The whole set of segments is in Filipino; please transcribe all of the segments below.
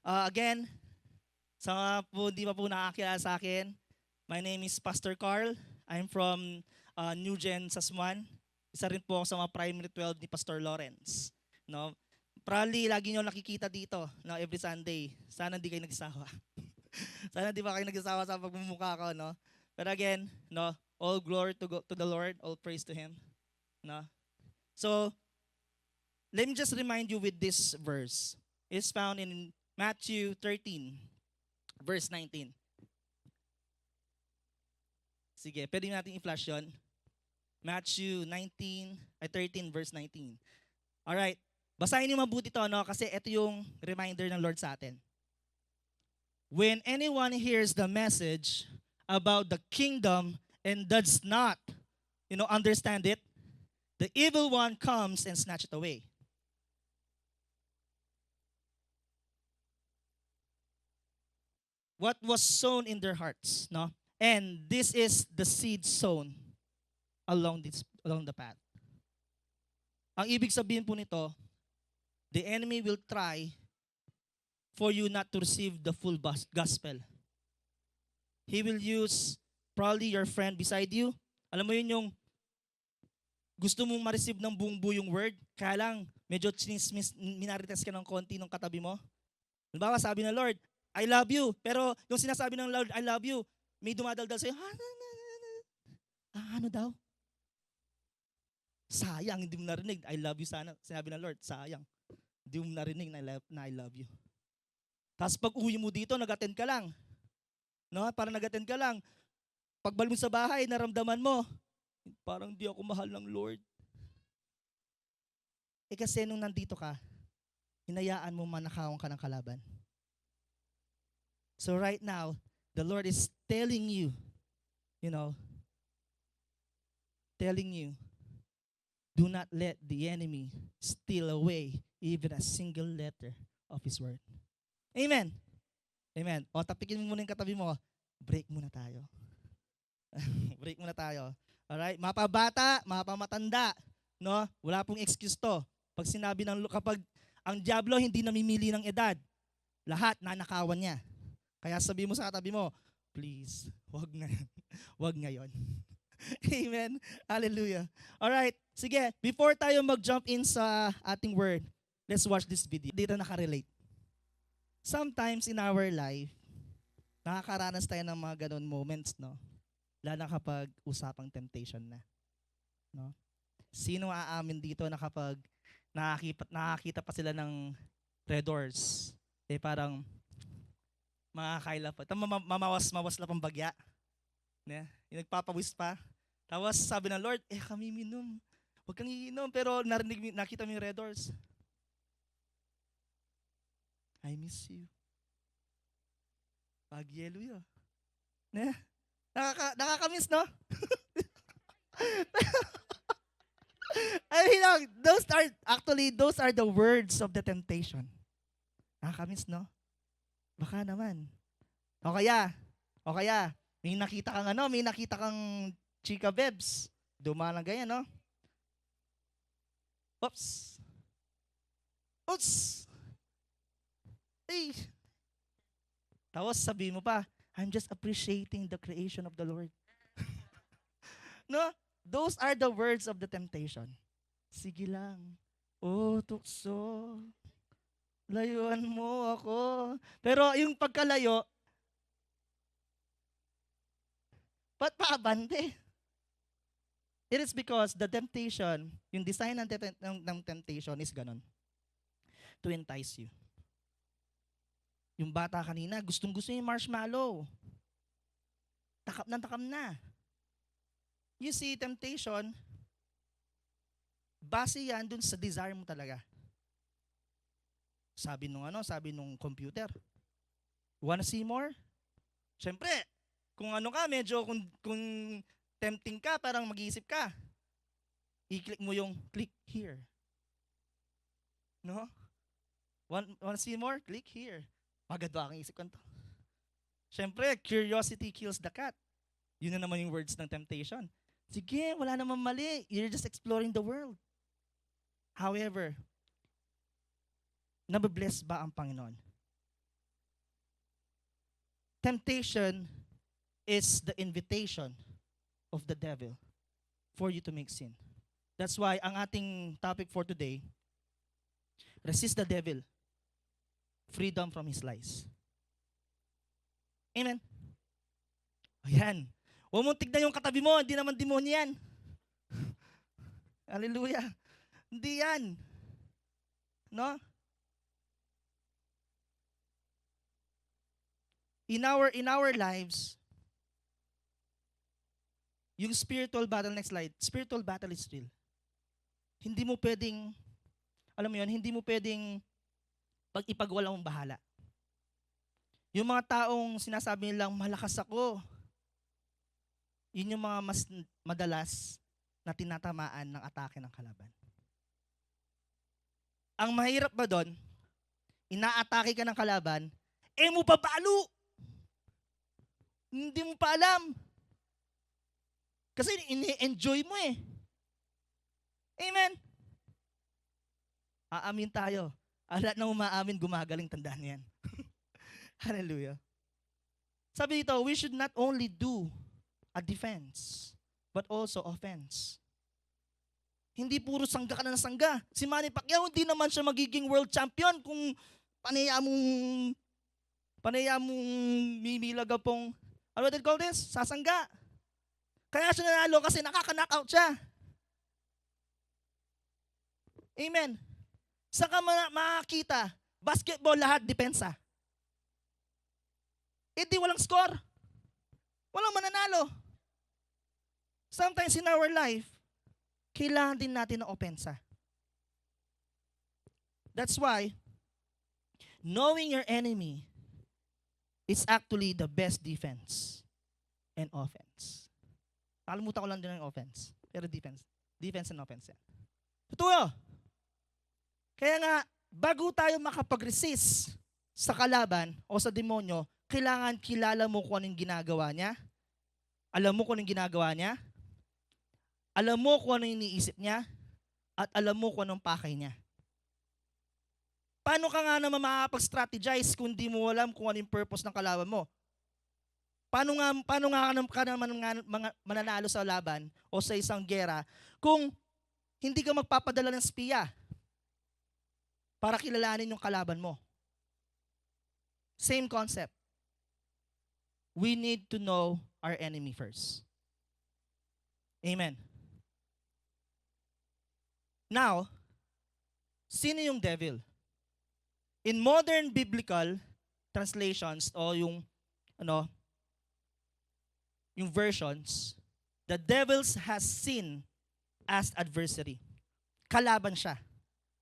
Again, sa mga po di pa po nakakilala sa akin, my name is Pastor Carl. I'm from New Gen Sasmuan. Isa rin po ako sa mga Primary 12 ni Pastor Lawrence. No? Probably lagi nyo nakikita dito no, every Sunday. Sana hindi kayo nagsawa. Sana di ba kayo nagsasawa sa pagmumukha ko, no? But again, no, all glory to the Lord, all praise to Him. No? So, let me just remind you with this verse. It's found in Matthew 13, verse 19. Sige, pwede natin i-flash yun. Matthew 13, verse 19. Alright, basahin niyo mabuti to, no? Kasi ito yung reminder ng Lord sa atin. When anyone hears the message about the kingdom and does not, understand it, the evil one comes and snatch it away. What was sown in their hearts, no? And this is the seed sown along the path. Ang ibig sabihin po nito, the enemy will try for you not to receive the full gospel. He will use probably your friend beside you. Alam mo yun yung gusto mong ma-receive ng buong buo yung word, kaya lang medyo minarites ka ng konti ng katabi mo. Halimbawa, sabi ng Lord, I love you. Pero yung sinasabi ng Lord, I love you, may dumadaldal sa'yo, ano daw? Sayang, hindi mo narinig. I love you sana. Sinabi ng Lord, sayang. Hindi mo narinig na I love you. Tapos pag uwi mo dito, nag-attend ka lang. No? Parang nag-attend ka lang. Pagbalik mo sa bahay, naramdaman mo, parang di ako mahal ng Lord. Kasi nung nandito ka, hinayaan mo manakawan ka ng kalaban. So right now, the Lord is telling you, do not let the enemy steal away even a single letter of His word. Amen. Amen. O, tapikin mo muna yung katabi mo. Break muna tayo. Break muna tayo. Alright? Mapabata, mapamatanda. No? Wala pong excuse to. Kapag ang diablo hindi namimili ng edad, lahat nanakawan niya. Kaya sabi mo sa katabi mo, please, wag ngayon. Wag ngayon. Amen. Hallelujah. Alright. Sige, before tayo mag-jump in sa ating word, let's watch this video. Dito nakarelate. Sometimes in our life, nakakaranas tayo ng mga ganun moments, no? Lalo kapag usapang temptation na. No? Sino aamin dito na kapag nakakita pa sila ng red doors, parang makakaila pa. Mamawas-mawas lang pang bagya. Yeah? Yung nagpapawis pa. Tapos sabi ng Lord, kami minom. Huwag kang iinom. Pero nakita mo yung red doors. I miss you. Pagyelo yun. Yeah? Nakakamiss, no? Those are the words of the temptation. Nakakamiss, no? Baka naman. O kaya, may nakita kang chika bebs. Dumalang ganyan, no? Oops! Hey! Tapos sabi mo pa, I'm just appreciating the creation of the Lord. No? Those are the words of the temptation. Sige lang. Tukso. Layuan mo ako. Pero yung pagkalayo, ba't paabante? It is because the temptation, yung design ng temptation is ganun. To entice you. Yung bata kanina, gustong-gusto yung marshmallow. Takam na. You see, temptation, base yan dun sa desire mo talaga. Sabi nung computer, wanna see more? Siyempre, kung kung tempting ka, parang mag-iisip ka. I-click mo yung click here. No? Wanna see more? Click here. Magad ba aking isip ko to? Siyempre, curiosity kills the cat. Yun na naman yung words ng temptation. Sige, wala namang mali. You're just exploring the world. However, nababless ba ang Panginoon? Temptation is the invitation of the devil for you to make sin. That's why ang ating topic for today, resist the devil, freedom from his lies. Amen? Ayan. Huwag mong tignan yung katabi mo, hindi naman demonyo yan. Hallelujah. Hindi yan. No? In our lives, yung spiritual battle, next slide, spiritual battle is real. Hindi mo pwedeng, alam mo yun, hindi mo pwedeng ipagwala mong bahala. Yung mga taong sinasabi nilang malakas ako, yun yung mga mas madalas na tinatamaan ng atake ng kalaban. Ang mahirap ba doon, inaatake ka ng kalaban, mo pa balo. Hindi mo pa alam. Kasi ini-enjoy mo eh. Amen? Aamin tayo. Lahat na umaamin, gumagaling, tandaan yan. Hallelujah. Sabi dito, we should not only do a defense, but also offense. Hindi puro sangga ka na ng sangga. Si Manny Pacquiao, hindi naman siya magiging world champion kung panaya mong mimilaga pong, what do you call this? Sasangga. Kaya siya nanalo kasi nakaka-knockout siya. Amen. Saka makakita, basketball lahat, depensa. Di walang score. Walang mananalo. Sometimes in our life, kailangan din natin ng opensa. That's why, knowing your enemy is actually the best defense and offense. Nakalimutan ko lang din ng offense. Pero defense. Defense and offense yan. Totoo. Kaya nga, bago tayo makapag-resist sa kalaban o sa demonyo, kailangan kilala mo kung anong ginagawa niya. Alam mo kung anong ginagawa niya. Alam mo kung anong iniisip niya. At alam mo kung anong pakay niya. Paano ka nga naman makakapag-strategize kung di mo alam kung ano yung purpose ng kalaban mo? Paano nga ka naman mananalo sa laban o sa isang gera kung hindi ka magpapadala ng spiya para kilalanin yung kalaban mo? Same concept. We need to know our enemy first. Amen. Now, sino yung devil? In modern biblical translations o yung versions, the devil has seen as adversary. Kalaban siya.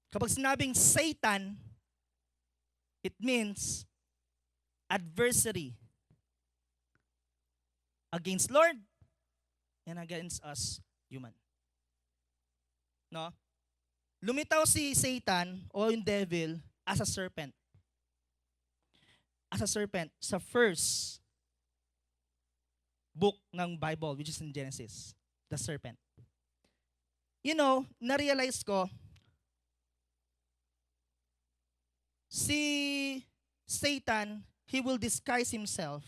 Kapag sinabing Satan, it means adversary against Lord and against us human. No? Lumitaw si Satan o yung devil as a serpent. As a serpent sa first book ng Bible, which is in Genesis, the serpent. You know, na-realize ko, si Satan, he will disguise himself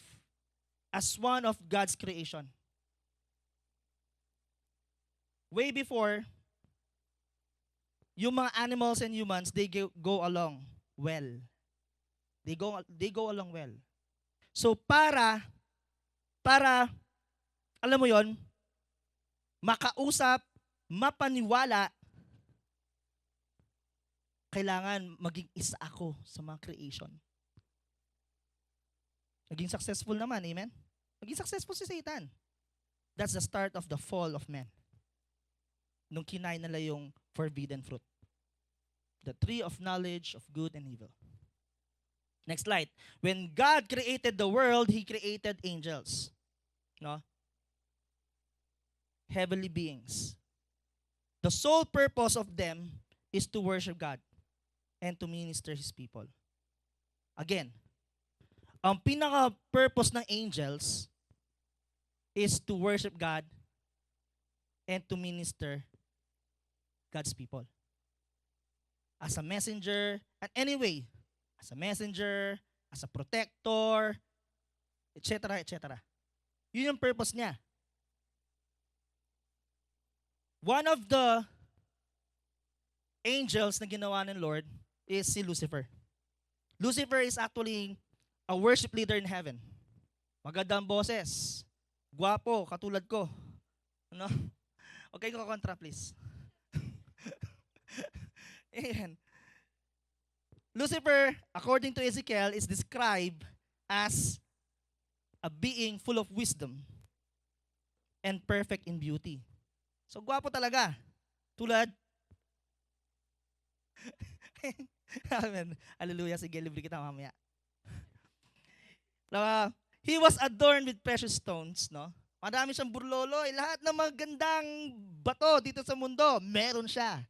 as one of God's creation. Way before, yung mga animals and humans, they go along well. They go along well. So para alam mo yon, makausap, mapaniwala, kailangan maging isa ako sa mga creation. Maging successful naman, amen? Maging successful si Satan. That's the start of the fall of man. Nung kinain nila yung forbidden fruit. The tree of knowledge of good and evil. Next slide. When God created the world, He created angels. No? Heavenly beings. The sole purpose of them is to worship God and to minister His people. Again, ang pinaka-purpose ng angels is to worship God and to minister God's people. As a messenger, and anyway, as a messenger, as a protector, etc., etc. Yun yung purpose niya. One of the angels na ginawa ng Lord is si Lucifer. Lucifer is actually a worship leader in heaven. Magandang boses. Gwapo, katulad ko. Ano? Okay, ko kontra please. Ayan. Lucifer, according to Ezekiel, is described as a being full of wisdom and perfect in beauty. So, gwapo talaga. Tulad. Amen. Hallelujah. Sige, libre kita mamaya. He was adorned with precious stones, no? Marami siyang burloloy. Lahat ng magandang bato dito sa mundo, meron siya.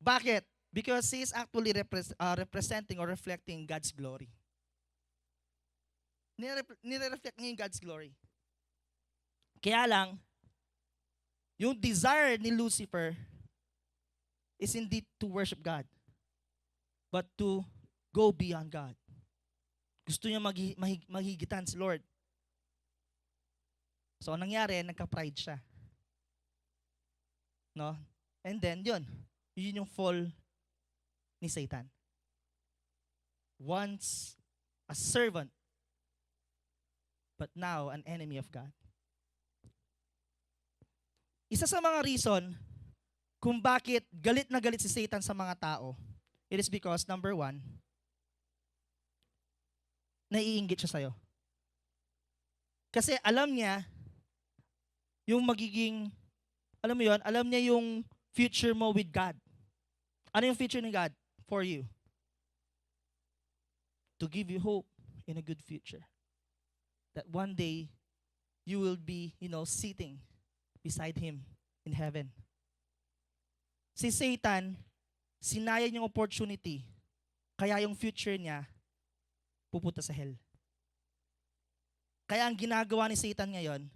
Bakit? Because he is actually representing or reflecting God's glory. Nire-reflect niya yung God's glory. Kaya lang, yung desire ni Lucifer is indeed to worship God, but to go beyond God. Gusto niya maghigitan si Lord. So, anong nangyari? Nagka-pride siya. No? And then, yun yung fall ni Satan. Once a servant, but now an enemy of God. Isa sa mga reason kung bakit galit na galit si Satan sa mga tao, it is because, number one, naiinggit siya sa'yo. Kasi alam niya yung magiging, alam mo yun, alam niya yung future mo with God. Ano yung future ni God for you? To give you hope in a good future. That one day, you will be, sitting beside Him in heaven. Si Satan, sinayang yung opportunity, kaya yung future niya, pupunta sa hell. Kaya ang ginagawa ni Satan ngayon,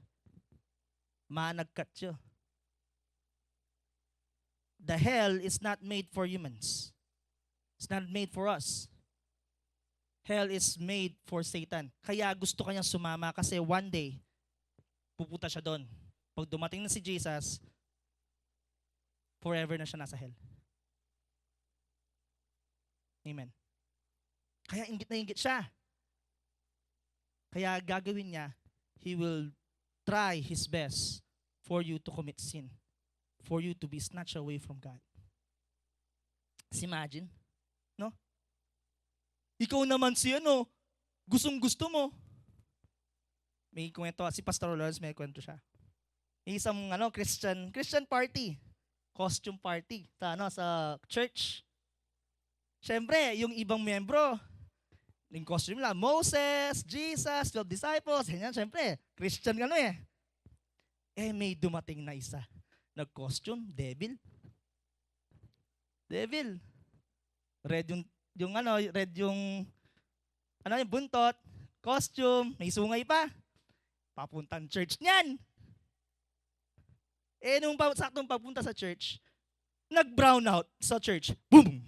managkatyo. The hell is not made for humans. It's not made for us. Hell is made for Satan. Kaya gusto kanyang sumama kasi one day, pupunta siya doon. Pag dumating na si Jesus, forever na siya nasa hell. Amen. Kaya inggit na inggit siya. Kaya gagawin niya, he will try his best for you to commit sin. For you to be snatched away from God. Just imagine, no? Ikaw naman si gustong-gusto mo. May kwento, si Pastor Lawrence may kwento siya. Isang Christian party, costume party sa church. Siyempre, yung ibang membro, yung costume lang, Moses, Jesus, 12 disciples, ganyan, siyempre, Christian may dumating na isa. Nag-costume, devil. Red yung buntot, costume, may sungay pa. Papuntang church niyan. Nung saktong pagpunta sa church, nag-brown out sa church. Boom!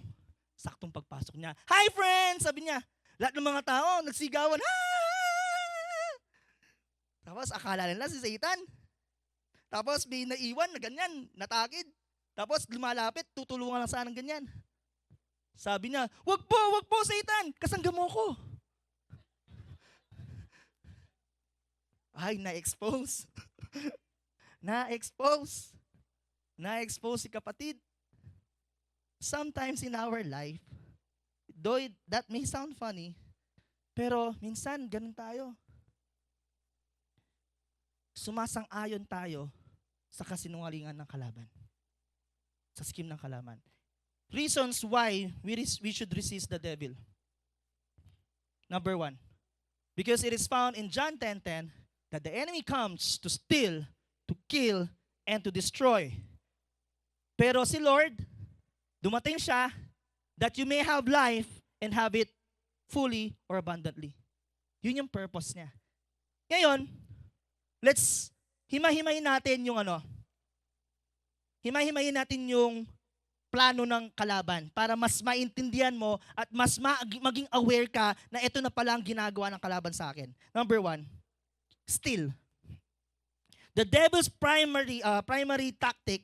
Saktong pagpasok niya. Hi friends! Sabi niya. Lahat ng mga tao, nagsigawan. Ah! Tapos akala nila si Satan. Tapos may naiwan na ganyan, natakid. Tapos lumalapit, tutulungan lang sana ng ganyan. Sabi niya, wag po Satan, kasangga mo ko. Ay, na-expose. Na-expose si kapatid. Sometimes in our life, though that may sound funny, pero minsan ganun tayo. Sumasang-ayon tayo sa kasinungalingan ng kalaban. Sa scheme ng kalaban. Reasons why we should resist the devil. Number one, because it is found in John 10:10 that the enemy comes to steal, to kill, and to destroy. Pero si Lord, dumating siya that you may have life and have it fully or abundantly. Yun yung purpose niya. Ngayon, let's himay-himayin natin yung Himay-himayin natin yung plano ng kalaban para mas maintindihan mo at mas maging aware ka na ito na pala ang ginagawa ng kalaban sa akin. Number 1, steal. The devil's primary tactic,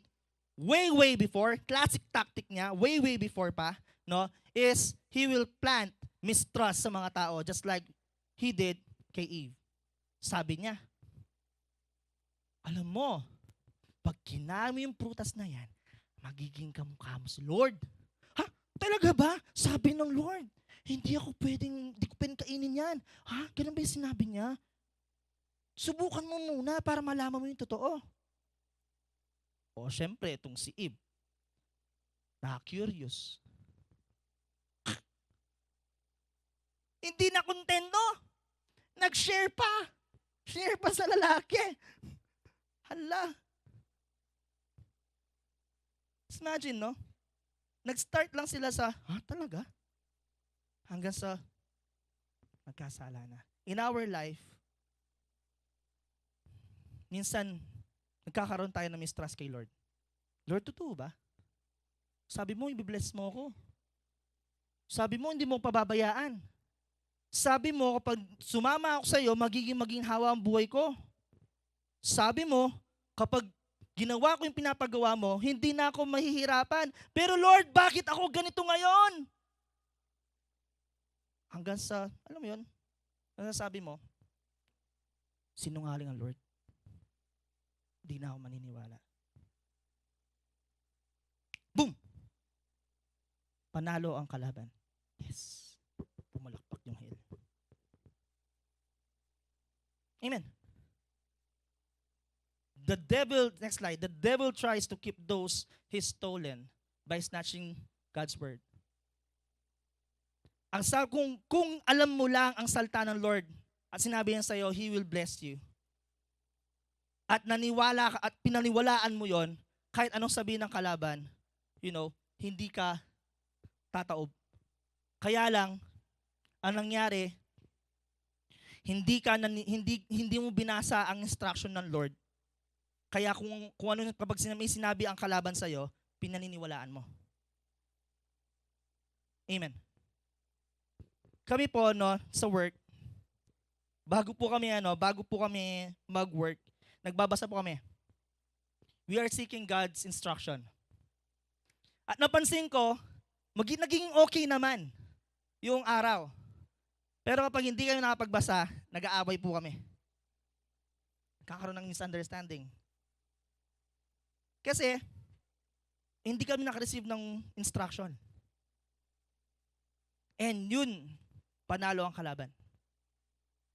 way before, classic tactic niya, way before pa, no, is he will plant mistrust sa mga tao just like he did kay Eve. Sabi niya, alam mo, pag kinami yung prutas na yan, magiging kamukha mo si Lord. Ha? Talaga ba? Sabi ng Lord. Hindi ko pwedeng kainin yan. Ha? Ganun ba yung sinabi niya? Subukan mo muna para malaman mo yung totoo. O syempre, itong si Eve, na-curious. Hindi na kontento. Nag-share pa. Share pa sa lalaki. Hala. Imagine, no? Nag-start lang sila sa, talaga? Hanggang sa nagkasala na. In our life, minsan, nagkakaroon tayo ng mistrust kay Lord. Lord, totoo ba? Sabi mo, i-bless mo ako. Sabi mo, hindi mo pababayaan. Sabi mo, kapag sumama ako sa iyo, maging hawa ang buhay ko. Sabi mo, kapag ginawa ko yung pinapagawa mo, hindi na ako mahihirapan. Pero Lord, bakit ako ganito ngayon? Hanggang sa, alam mo yun, sabi mo, sinungaling ang Lord. Hindi na ako maniniwala. Boom! Panalo ang kalaban. Yes. Pumalakpak yung hell. Amen. The devil, next slide, the devil tries to keep those he's stolen by snatching God's word. Kung alam mo lang ang salita ng Lord at sinabi niya sa iyo, He will bless you. At naniwala ka at pinaniwalaan mo yon, kahit anong sabihin ng kalaban, hindi ka tataob. Kaya lang, ang nangyari, hindi mo binasa ang instruction ng Lord. Kaya kung ano kapag may sinabi ang kalaban sa iyo, pinaniniwalaan mo. Amen. Kami po sa work, bago po kami mag-work, nagbabasa po kami. We are seeking God's instruction. At napansin ko, naging okay naman yung araw. Pero kapag hindi kayo nakapagbasa, nag-aaway po kami. Kakaroon ng misunderstanding. Kasi, hindi kami nakareceive ng instruction. And yun, panalo ang kalaban.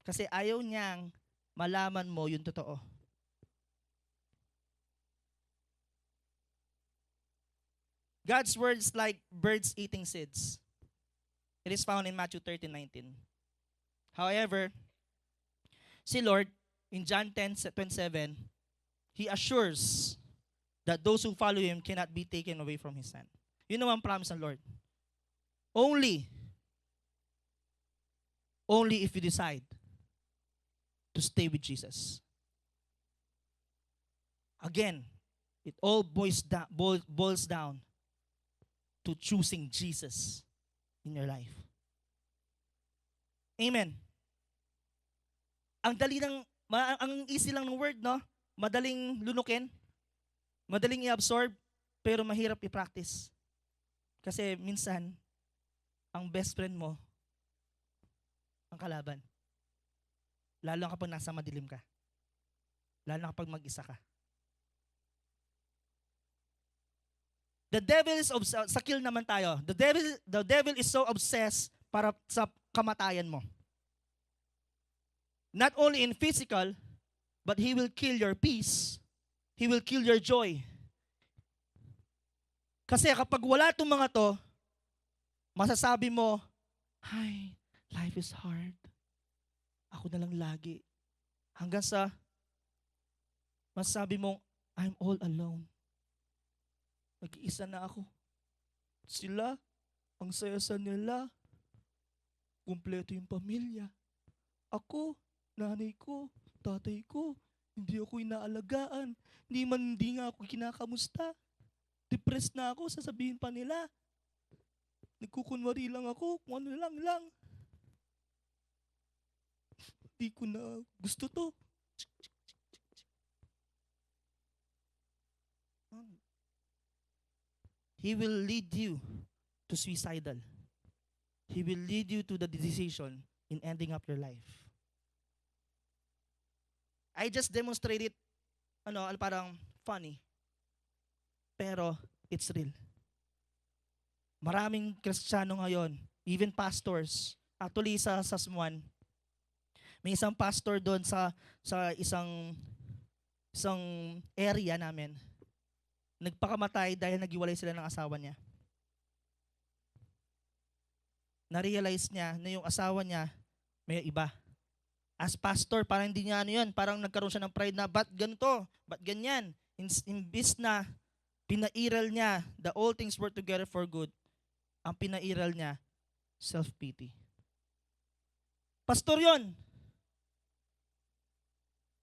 Kasi ayaw niyang malaman mo yung totoo. God's word is like birds eating seeds. It is found in Matthew 13:19. However, si Lord, in John 10:27, He assures that those who follow Him cannot be taken away from His hand. Yun naman ang promise ng Lord. Only if you decide to stay with Jesus. Again, it all boils down to choosing Jesus in your life. Amen. Ang easy lang ng word, no? Madaling lunukin, madaling i-absorb, pero mahirap i-practice. Kasi minsan, ang best friend mo, ang kalaban. Lalo kapag nasa madilim ka. Lalo kapag mag-isa ka. The devil is sa kill naman tayo. The devil is so obsessed para sa kamatayan mo. Not only in physical, but he will kill your peace. He will kill your joy. Kasi kapag wala itong mga to, masasabi mo, "Hi, life is hard. Ako na lang lagi." Hanggang sa masasabi mong, "I'm all alone. Mag-iisa na ako. Sila, ang saya-saya nila. Kumpleto yung pamilya. Ako, nanay ko, tatay ko, hindi ako inaalagaan. Hindi nga ako kinakamusta." Depressed na ako, sasabihin pa nila. Nagkukunwari lang ako, kung ano lang. Hindi ko na gusto to. He will lead you to suicidal. He will lead you to the decision in ending up your life. I just demonstrated, parang funny. Pero, it's real. Maraming Kristiyano ngayon, even pastors, actually sa Sasmuan, may isang pastor doon sa isang area namin, nagpakamatay dahil naghiwalay sila ng asawa niya. Na-realize niya na yung asawa niya may iba. As pastor, parang hindi niya parang nagkaroon siya ng pride na, ba't ganito? Ba't ganyan? Imbis na pinairal niya, the all things work together for good, ang pinairal niya, self-pity. Pastor yon.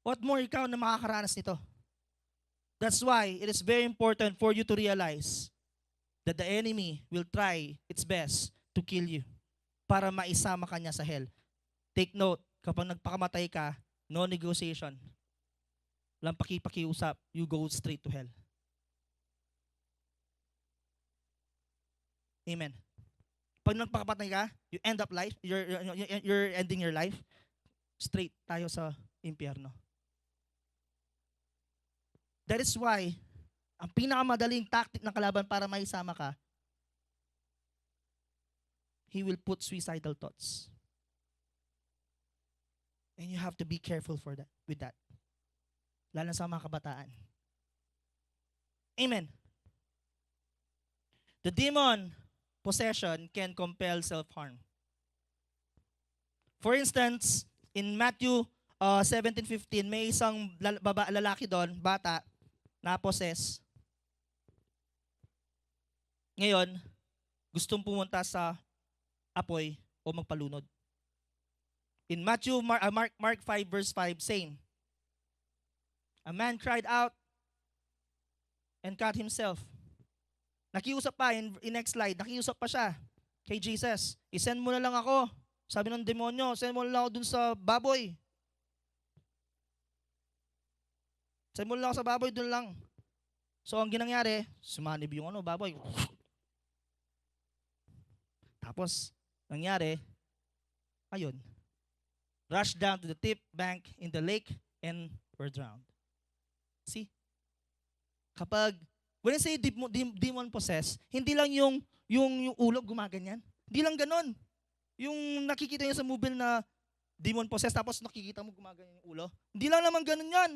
What more ikaw na makakaranas nito? That's why it is very important for you to realize that the enemy will try its best to kill you para maisama ka niya sa hell. Take note, kapag nagpakamatay ka, no negotiation. Walang pakiusap, you go straight to hell. Amen. Pag nagpakamatay ka, you end up life, you're ending your life, straight tayo sa impyerno. That is why, ang pinakamadaling tactic ng kalaban para maisama ka, he will put suicidal thoughts. And you have to be careful with that. Lalo sa mga kabataan. Amen. The demon possession can compel self-harm. For instance, in Matthew 17:15, may isang lalaki doon, bata, na-possess. Ngayon, gustong pumunta sa apoy o magpalunod. In Mark 5 verse 5, same. A man cried out and cut himself. Nakiusap pa, in next slide, nakiusap pa siya kay Jesus. I-send mo na lang ako. Sabi ng demonyo, send mo na lang ako dun sa baboy. Send mo na lang ako sa baboy, dun lang. So, ang ginangyari, sumanib yung baboy. Tapos, nangyari, ayun, rushed down to the tip bank in the lake and were drowned. See? Kapag, when I say demon possessed, hindi lang yung ulo gumaganyan. Hindi lang ganon. Yung nakikita niyo sa movie na demon possessed, tapos nakikita mo gumaganyan yung ulo. Hindi lang naman ganon yan.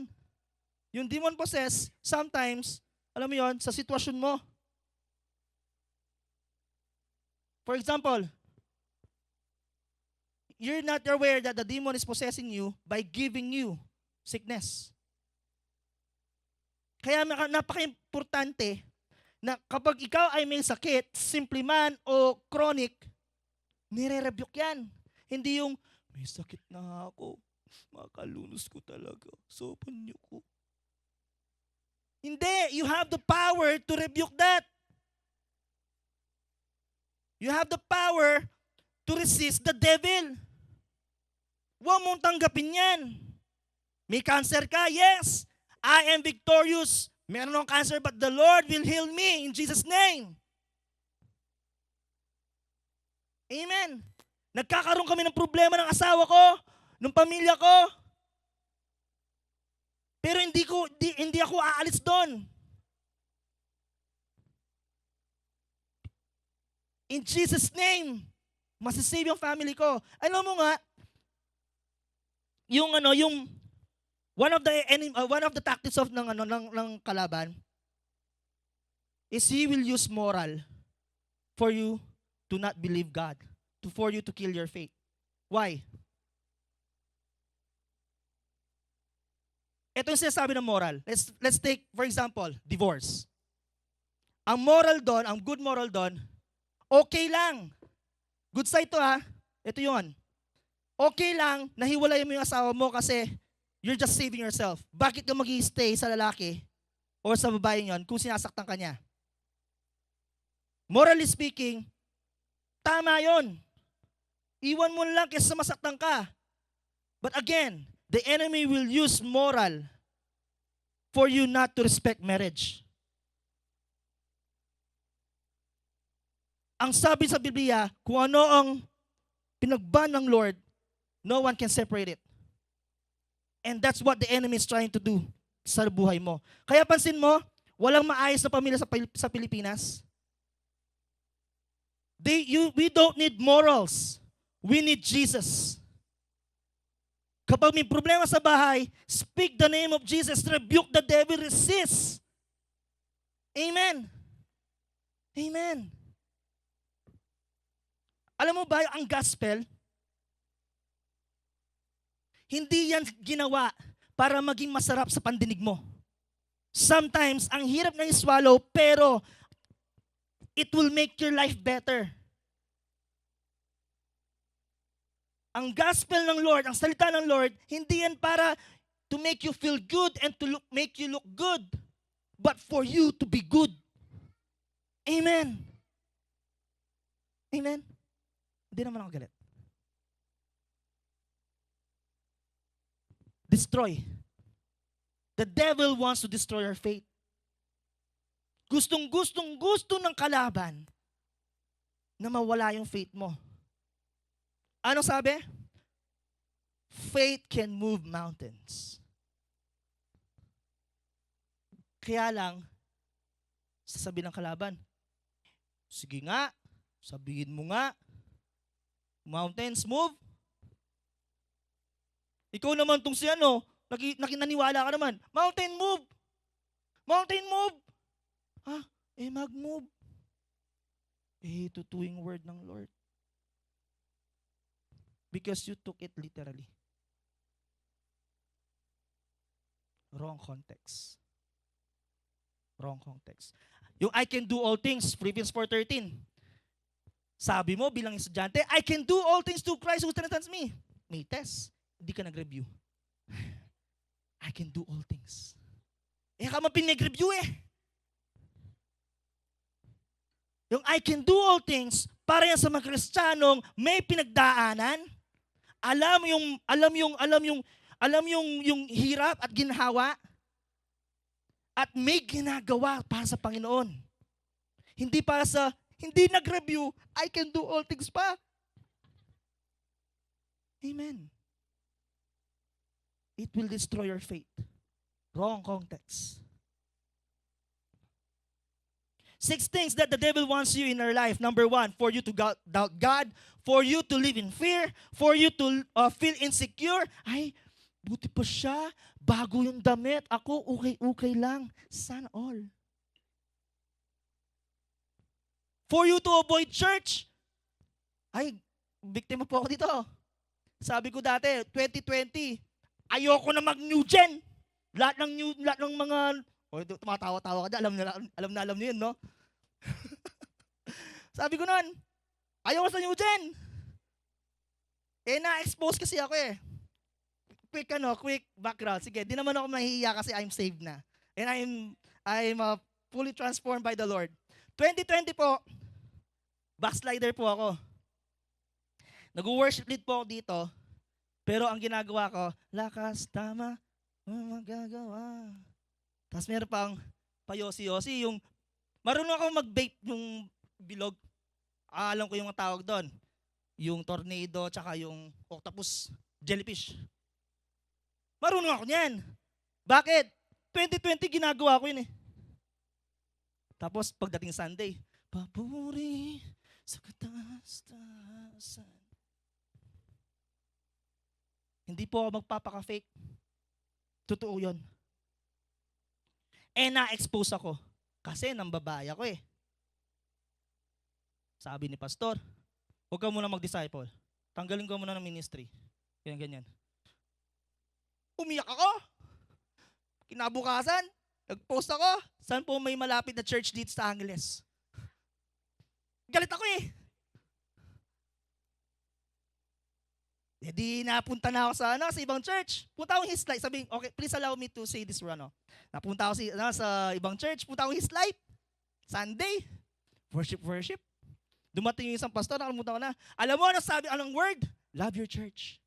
Yung demon possessed, sometimes, alam mo yon, sa sitwasyon mo. For example, you're not aware that the demon is possessing you by giving you sickness. Kaya napaka-importante na kapag ikaw ay may sakit, simple man o chronic, nire-rebuke yan. Hindi yung, may sakit na ako, makalunos ko talaga, sopan niyo ko. Hindi, you have the power to rebuke that. You have the power to resist the devil. Huwag mong tanggapin yan. May cancer ka? Yes. I am victorious. Meron akong cancer, but the Lord will heal me in Jesus' name. Amen. Nagkakaroon kami ng problema ng asawa ko, ng pamilya ko. Pero hindi ako aalis doon. In Jesus' name, masasave yung family ko. Alam mo nga, yung one of the tactics of ng kalaban is he will use moral for you to not believe God, for you to kill your faith. Why? Ito yung sinasabi ng moral. Let's take, for example, divorce. Ang moral doon, ang good moral doon, okay lang. Good side to ha. Ito yun. Okay lang na hiwalayin mo yung asawa mo kasi you're just saving yourself. Bakit ka mag-i-stay sa lalaki or sa babae yon kung sinasaktan ka niya? Morally speaking, tama yon. Iwan mo lang kaysa masaktan ka. But again, the enemy will use moral for you not to respect marriage. Ang sabi sa Biblia, kung ano ang pinagban ng Lord, no one can separate it. And that's what the enemy is trying to do sa buhay mo. Kaya pansin mo, walang maayos na pamilya sa Pilipinas. We don't need morals. We need Jesus. Kapag may problema sa bahay, speak the name of Jesus, rebuke the devil, resist. Amen. Amen. Alam mo ba, ang gospel, hindi yan ginawa para maging masarap sa pandinig mo. Sometimes, ang hirap na i-swallow, pero it will make your life better. Ang gospel ng Lord, ang salita ng Lord, hindi yan para to make you feel good and to make you look good, but for you to be good. Amen. Amen. Hindi naman ako galit. Destroy. The devil wants to destroy our faith. Gusto ng kalaban na mawala yung faith mo. Ano sabi? Faith can move mountains. Kaya lang, sasabihin ng kalaban, sige nga, sabihin mo nga, mountains move. Ikaw naman tong si ano, nakinaniwala ka naman, mountain move. Mountain move. Ha? Mag-move. Tutuwing word ng Lord. Because you took it literally. Wrong context. Wrong context. Yung I can do all things, Philippians 4:13. Sabi mo bilang estudyante, I can do all things through Christ who strengthens me. May test. Hindi ka nag-review. I can do all things. Ka man pinag-review Yung I can do all things, para yan sa mga Kristiyanong may pinagdaanan, alam yung hirap at ginhawa, at may ginagawa para sa Panginoon. Hindi nag-review, I can do all things pa. Amen. It will destroy your faith. Wrong context. 6 things that the devil wants you in your life. Number 1, for you to doubt God, for you to live in fear, for you to feel insecure. Ay, buti pa siya, bago yung damit, ako okay lang. Sana all. For you to avoid church. Ay, biktima po ako dito. Sabi ko dati, 2020, ayoko na mag-new gen. Lahat ng mga, tumatawa-tawa ka dyan, alam niyo yun, no? Sabi ko noon, ayoko sa new gen. Na-expose kasi ako Quick background. Sige, di naman ako mahihiya kasi I'm saved na. And I'm fully transformed by the Lord. 2020 po, backslider po ako. Nag-worship lead po ako dito, pero ang ginagawa ko, lakas, tama, magagawa. Tapos meron pang payosi-yosi, yung marunong ako mag-bake yung bilog. Alam ko yung tawag doon. Yung tornado, tsaka yung octopus, jellyfish. Marunong ako niyan. Bakit? 2020 ginagawa ko yun Tapos pagdating Sunday, papuri sa kataas-taasan. Hindi po ako magpapaka-fake. Totoo yun. Na-expose ako. Kasi nambabaya ko Sabi ni pastor, huwag ka muna mag-disciple. Tanggalin ko muna ng ministry. Ganyan. Umiyak ako. Kinabukasan, nag-post ako. Saan po may malapit na church dito sa Angeles? Galit ako Di napunta na ako sa ibang church. Punta ako His Life. Sabi, okay, please allow me to say this one. Napunta ako sa ibang church. Punta ako His Life. Sunday. Worship. Dumating yung isang pastor, nakalimutan ko na. Alam mo, anong word? Love your church.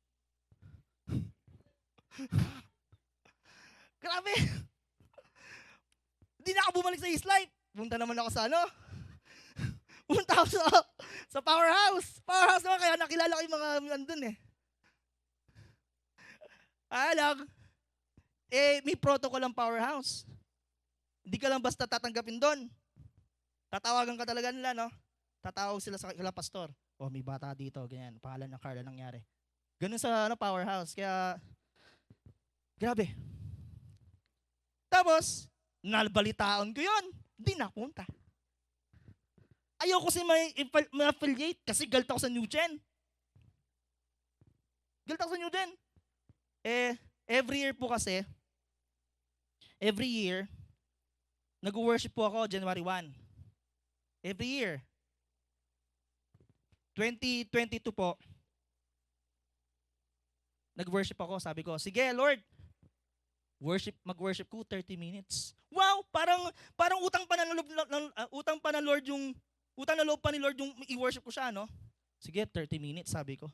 Grabe. Hindi na ako bumalik sa East Life. Punta naman ako sa Punta ako sa Powerhouse. Powerhouse naman, kaya nakilala ko yung mga nandun eh. Alam, may protocol ang Powerhouse. Hindi ka lang basta tatanggapin doon. Tatawagan ka talaga nila, no? Tatawag sila sa kila pastor. Oh, may bata dito, ganyan. Pangalan ng Carla nangyari. Ganun sa Powerhouse. Kaya, grabe. Tapos, nabalitaan ko yun. Hindi napunta. Ayoko kasi ma-affiliate kasi galit ako sa New Gen. Every year, nag-worship po ako January 1. Every year. 2022 po, nag-worship ako. Sabi ko, sige Lord, mag-worship ko 30 minutes. Wow, parang utang pa na Lord yung utang na loob pa ni Lord yung i-worship ko siya, no? Sige, 30 minutes, sabi ko.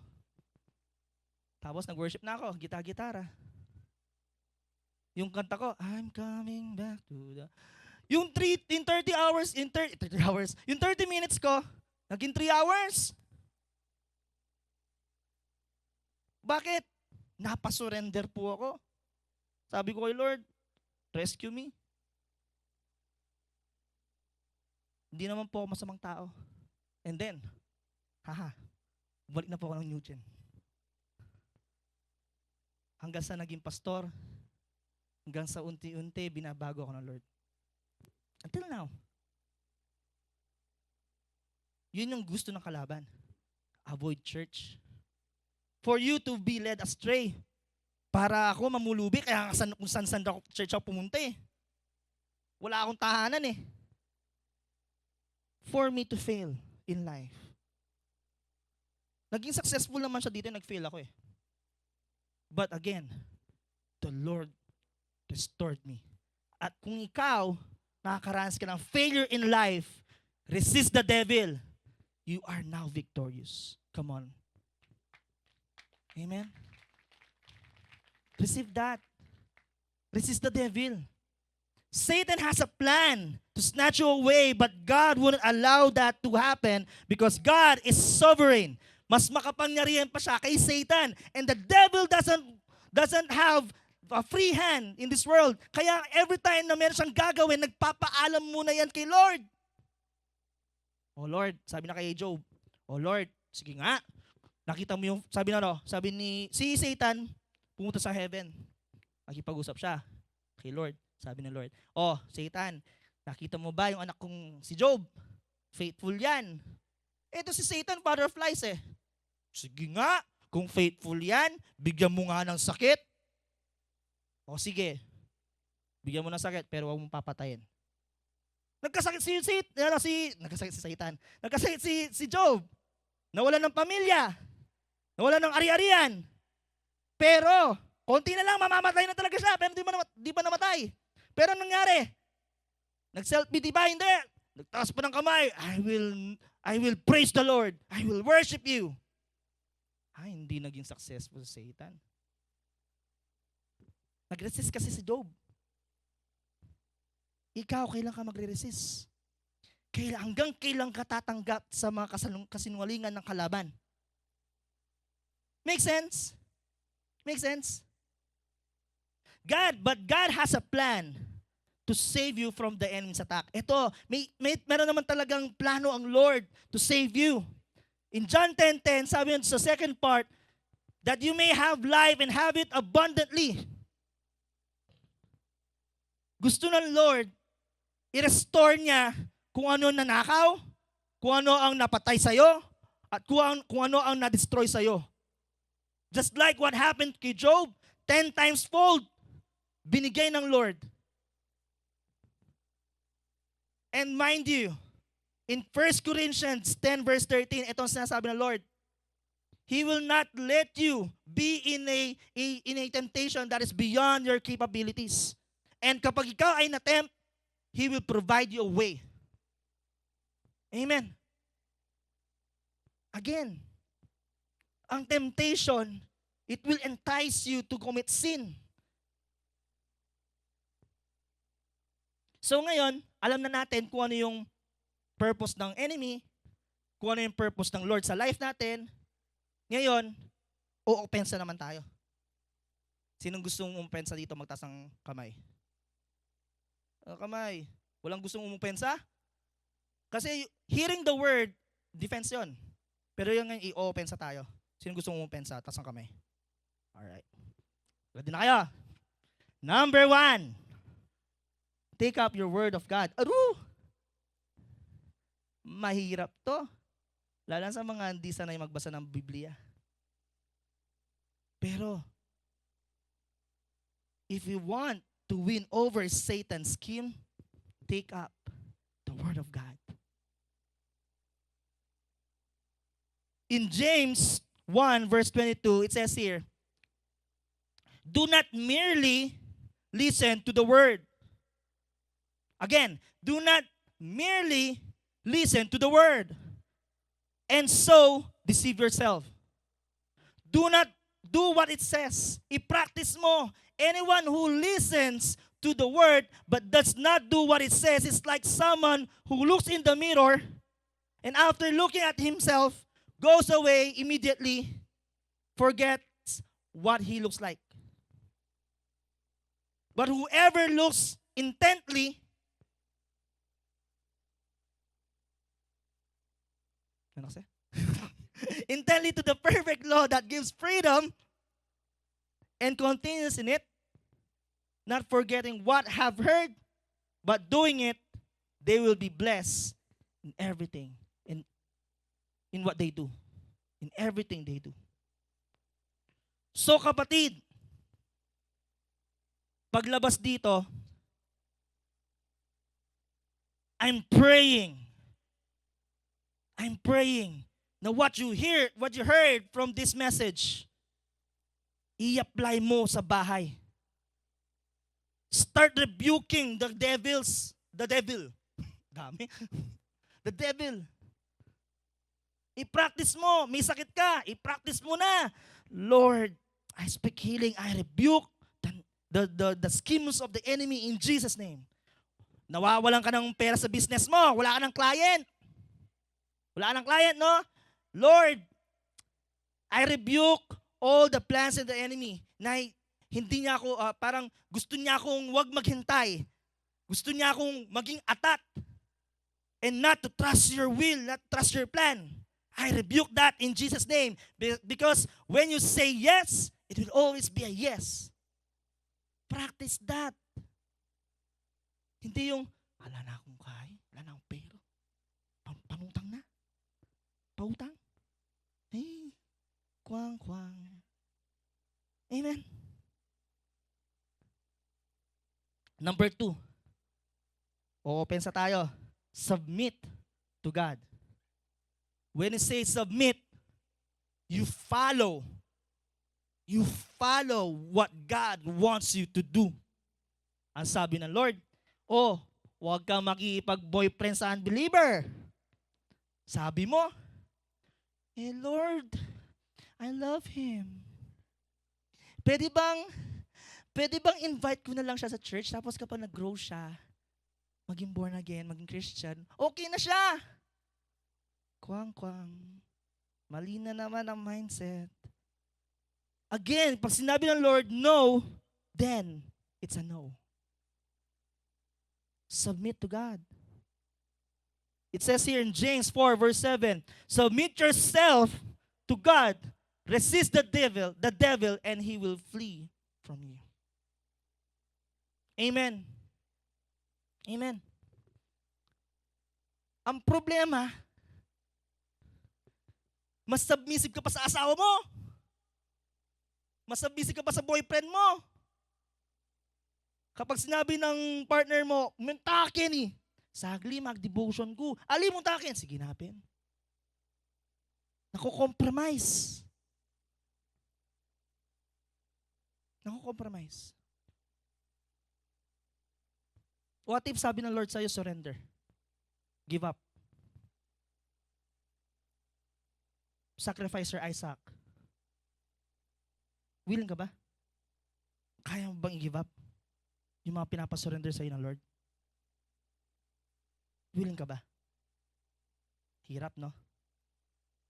Tapos nag-worship na ako, gitara. Yung kanta ko, I'm coming back to the... Yung 30 minutes ko, naging 3 hours. Bakit? Napasurrender po ako. Sabi ko kay Lord, rescue me. Hindi naman po ako masamang tao. And then, balik na po ako ng New Gen. Hanggang sa naging pastor, hanggang sa unti-unti, binabago ako ng Lord. Until now. Yun yung gusto ng kalaban. Avoid church. For you to be led astray. Para ako mamulubi, kaya kung saan church ako pumunta eh. Wala akong tahanan eh. For me to fail in life. Naging successful naman siya dito, nag-fail ako eh. But again, the Lord restored me. At kung ikaw, nakakaranas ka ng failure in life, resist the devil, you are now victorious. Come on. Amen? Receive that. Resist the devil. Satan has a plan to snatch you away, but God wouldn't allow that to happen because God is sovereign. Mas makapangyarihan pa siya kay Satan. And the devil doesn't have a free hand in this world. Kaya every time na meron siyang gagawin, nagpapaalam muna yan kay Lord. Oh Lord, sabi na kay Job, oh Lord, sige nga, nakita mo yung, sabi ni Satan, pumunta sa heaven. Nakipag-usap siya kay Lord. Sabi ng Lord, oh Satan, nakita mo ba yung anak kong si Job? Faithful yan. Ito si Satan, father of lies eh. Sige nga, kung faithful yan, bigyan mo nga ng sakit. O sige, bigyan mo ng sakit, pero huwag mong papatayin. Nagkasakit si Satan. Nagkasakit si Job. Nawalan ng pamilya. Nawalan ng ari-arian. Pero, konti na lang, mamamatay na talaga siya, pero di pa namatay. Pero anong nangyari? Nag-self-pity ba? Hindi. Nagtaas pa ng kamay. I will praise the Lord. I will worship you. Hindi naging successful si Satan. Nag-resist kasi si Job. Ikaw, kailan ka magre-resist? Hanggang kailan ka tatanggap sa mga kasinungalingan ng kalaban? Make sense? Make sense? But God has a plan to save you from the enemy's attack. Ito, meron naman talagang plano ang Lord to save you. In John 10:10, sabi yun sa second part, that you may have life and have it abundantly. Gusto ng Lord, i-restore niya kung ano nanakaw, kung ano ang napatay sa'yo, at kung ano ang na-destroy sa'yo. Just like what happened kay Job, 10 times fold, binigay ng Lord. And mind you, in 1 Corinthians 10 verse 13, ito ang sinasabi ng Lord, He will not let you be in a temptation that is beyond your capabilities. And kapag ikaw ay na-tempt, He will provide you a way. Amen. Again, ang temptation, it will entice you to commit sin. So ngayon, alam na natin kung ano yung purpose ng enemy, kung ano yung purpose ng Lord sa life natin. Ngayon, o-opensa naman tayo. Sinong gustong umpensa dito, magtaas ng kamay? Kamay. Walang gustong umpensa? Kasi hearing the word, defense yun. Pero yung ngayon, i-opensa tayo. Sinong gustong umpensa? Taas ng kamay. Alright. Ready na kayo? Number 1. Take up your word of God. Aru! Mahirap to. Lalo sa mga hindi sanay magbasa ng Biblia. Pero, if you want to win over Satan's scheme, take up the word of God. In James 1 verse 22, it says here, do not merely listen to the word. Again, do not merely listen to the word and so deceive yourself. Do not do what it says. I-practice mo. Anyone who listens to the word but does not do what it says is like someone who looks in the mirror and after looking at himself, goes away immediately, forgets what he looks like. But whoever looks intently, intently to the perfect law that gives freedom and continues in it, not forgetting what have heard, but doing it, they will be blessed in everything, in what they do, in everything they do. So kapatid, paglabas dito, I'm praying na what you heard from this message, i-apply mo sa bahay. Start rebuking the devil. Dami. The devil. I-practice mo. May sakit ka. I-practice mo na. Lord, I speak healing. I rebuke the schemes of the enemy in Jesus' name. Nawawalan ka ng pera sa business mo. Wala ka ng client. No? Lord, I rebuke all the plans of the enemy na hindi niya ako, parang gusto niya akong wag maghintay. Gusto niya akong maging atat and not to trust your will, not trust your plan. I rebuke that in Jesus' name. Because when you say yes, it will always be a yes. Practice that. Hindi yung, wala na akong kain, wala na akong pera. Panutang na. Pautang. Hey, kwang. Amen. Number 2. Open sa tayo. Submit to God. When you say submit, you follow what God wants you to do. Ang sabi ng Lord, huwag kang makipag-boyfriend sa unbeliever. Sabi mo, Lord, I love him. Pwede bang invite ko na lang siya sa church tapos kapag nag-grow siya, maging born again, maging Christian, okay na siya. Kwang. Mali na naman ang mindset. Again, pag sinabi ng Lord, no, then it's a no. Submit to God. It says here in James 4 verse 7, submit yourself to God, resist the devil, and he will flee from you. Amen. Amen. Ang problema, mas submissive ka pa sa asawa mo. Mas submissive ka pa sa boyfriend mo. Kapag sinabi ng partner mo, mentakin eh. Sagli, mag-devotion ko. Ali mong takin. Sige napin. Nako-compromise. What if sabi ng Lord sa'yo, surrender? Give up. sacrifice your Isaac. Willing ka ba? Kaya mo bang i-give up yung mga pinapasurrender sa'yo ng Lord? Willing ka ba? Hirap, no?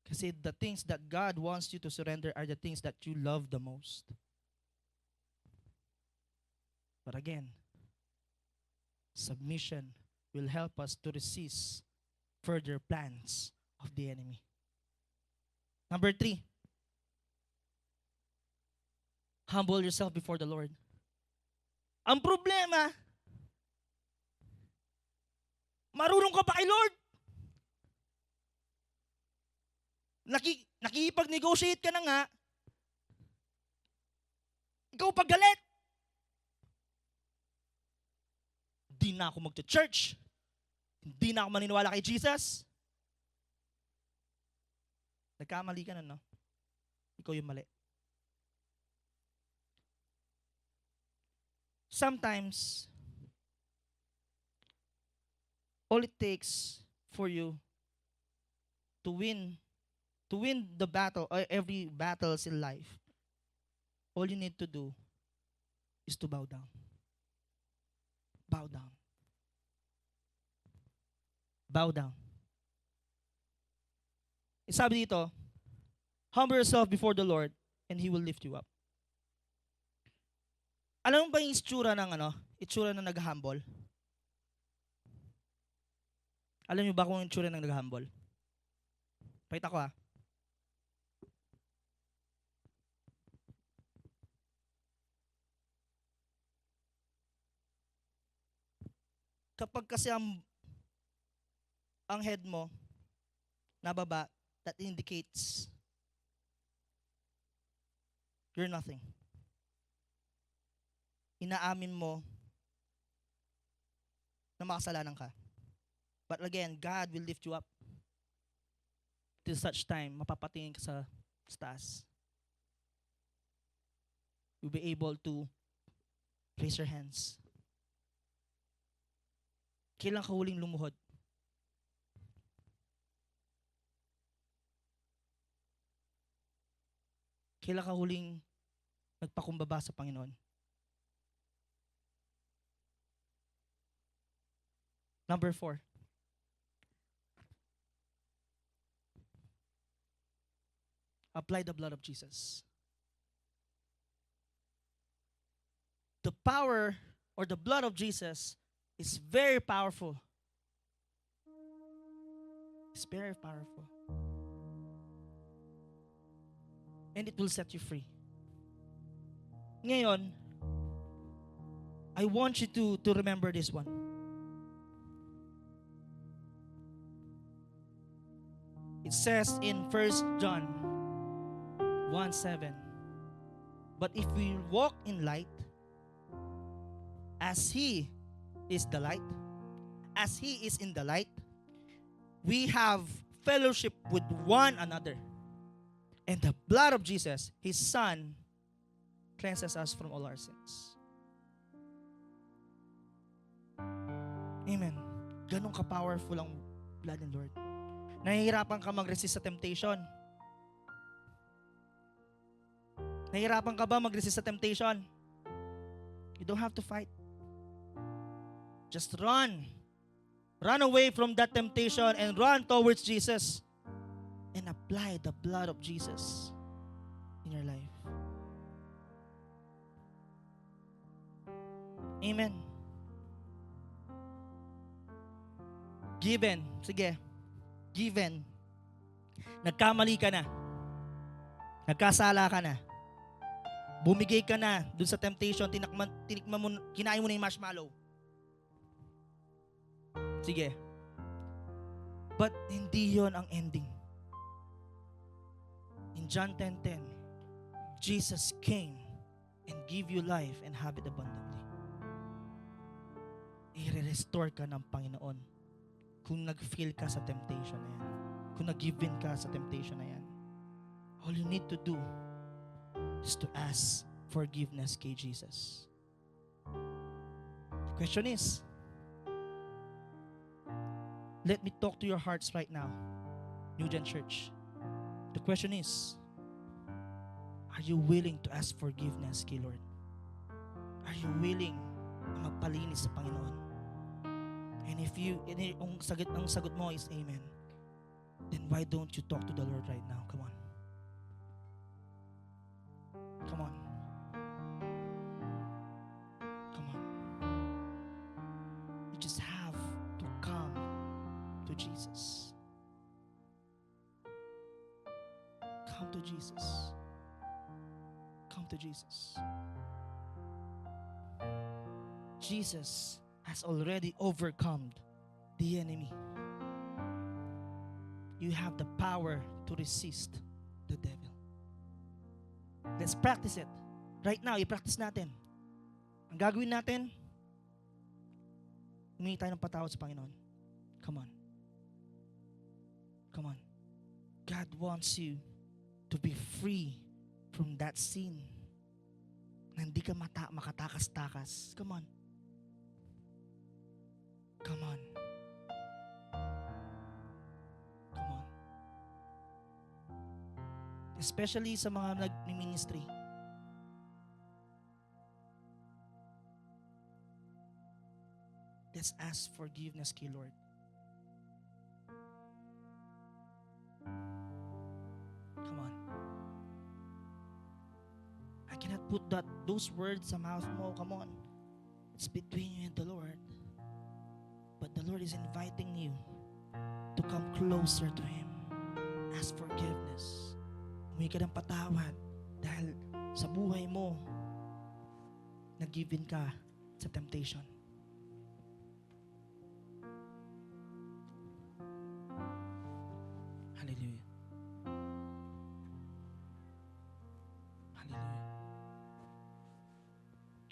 Kasi the things that God wants you to surrender are the things that you love the most. But again, submission will help us to resist further plans of the enemy. Number 3, humble yourself before the Lord. Ang problema, marunong ka ba kay Lord? Nakikipag-negotiate ka na nga, ikaw pag galit. Hindi na ako mag-church. Hindi na ako maniniwala kay Jesus. Nagkamali ka na, no? Ikaw yung mali. Sometimes, all it takes for you to win the battle, or every battles in life, all you need to do is to bow down. Bow down. Bow down. Sabi dito, humble yourself before the Lord and He will lift you up. Alam mo ba yung itsura ng nag-humble? Alam niyo ba kung yung itsura ng nag-humble? Pakita ko Kapag kasi ang head mo nababa, that indicates you're nothing. Inaamin mo na makasalanan ka. But again, God will lift you up. Till such time, mapapatingin ka sa taas. You'll be able to raise your hands. Kailan ka huling lumuhod? Kailan ka huling nagpakumbaba sa Panginoon? Number 4. Apply the blood of Jesus. The power or the blood of Jesus is very powerful. It's very powerful. And it will set you free. Ngayon, I want you to remember this one. It says in 1 John 1:7, but if we walk in light, as He is the light, as He is in the light, we have fellowship with one another. And the blood of Jesus, His Son, cleanses us from all our sins. Amen. Ganun ka-powerful ang blood ng Lord. Nahihirapan ka mag-resist sa temptation? Nahihirapan ka ba mag-resist sa temptation? You don't have to fight. Just run. Run away from that temptation and run towards Jesus. And apply the blood of Jesus in your life. Amen. Given. Sige. Given. Nagkamali ka na. Nagkasala ka na. Bumigay ka na dun sa temptation, tinikman mo, kinain mo na yung marshmallow. Sige. But hindi yon ang ending. In John 10:10, Jesus came and give you life and have it abundantly. I-restore ka ng Panginoon kung nag-feel ka sa temptation na yan. Kung nag-give in ka sa temptation na yan. All you need to do is to ask forgiveness kay Jesus. The question is, let me talk to your hearts right now, New Gen Church. The question is, are you willing to ask forgiveness kay Lord? Are you willing na magpalinis sa Panginoon? And if ang sagot mo is amen, then why don't you talk to the Lord right now? Come on. Come on. Come on. You just have to come to Jesus. Come to Jesus. Come to Jesus. Jesus has already overcome the enemy. You have the power to resist the devil. Let's practice it. Right now, i-practice natin. Ang gagawin natin, humingi tayo ng patawad sa Panginoon. Come on. Come on. God wants you to be free from that sin na hindi ka makatakas-takas. Come on. Come on. Come on. Especially sa mga nag-ministry. Let's ask forgiveness kay Lord. Come on. I cannot put those words sa mouth mo. Come on. It's between you and the Lord. But the Lord is inviting you to come closer to Him. Ask forgiveness. Humingi ka ng patawad dahil sa buhay mo, nag-give in ka sa temptation. Hallelujah. Hallelujah.